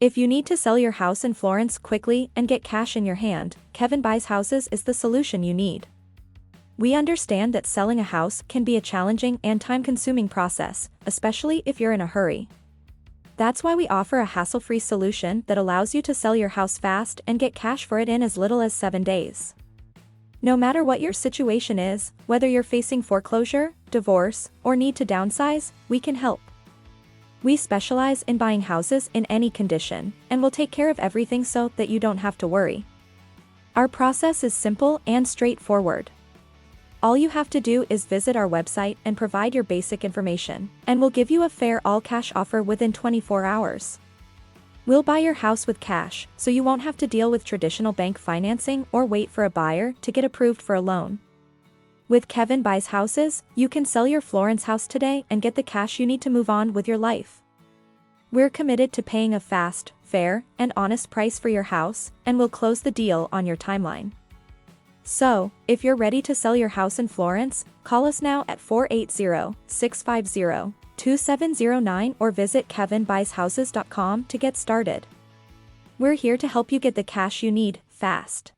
If you need to sell your house in Florence quickly and get cash in your hand, Kevin Buys Houses is the solution you need. We understand that selling a house can be a challenging and time-consuming process, especially if you're in a hurry. That's why we offer a hassle-free solution that allows you to sell your house fast and get cash for it in as little as 7 days. No matter what your situation is, whether you're facing foreclosure, divorce, or need to downsize, we can help. We specialize in buying houses in any condition, and will take care of everything so that you don't have to worry. Our process is simple and straightforward. All you have to do is visit our website and provide your basic information, and we'll give you a fair all-cash offer within 24 hours. We'll buy your house with cash, so you won't have to deal with traditional bank financing or wait for a buyer to get approved for a loan. With Kevin Buys Houses, you can sell your Florence house today and get the cash you need to move on with your life. We're committed to paying a fast, fair, and honest price for your house, and we'll close the deal on your timeline. So, if you're ready to sell your house in Florence, call us now at 480-650-2709 or visit kevinbuyshouses.com to get started. We're here to help you get the cash you need, fast.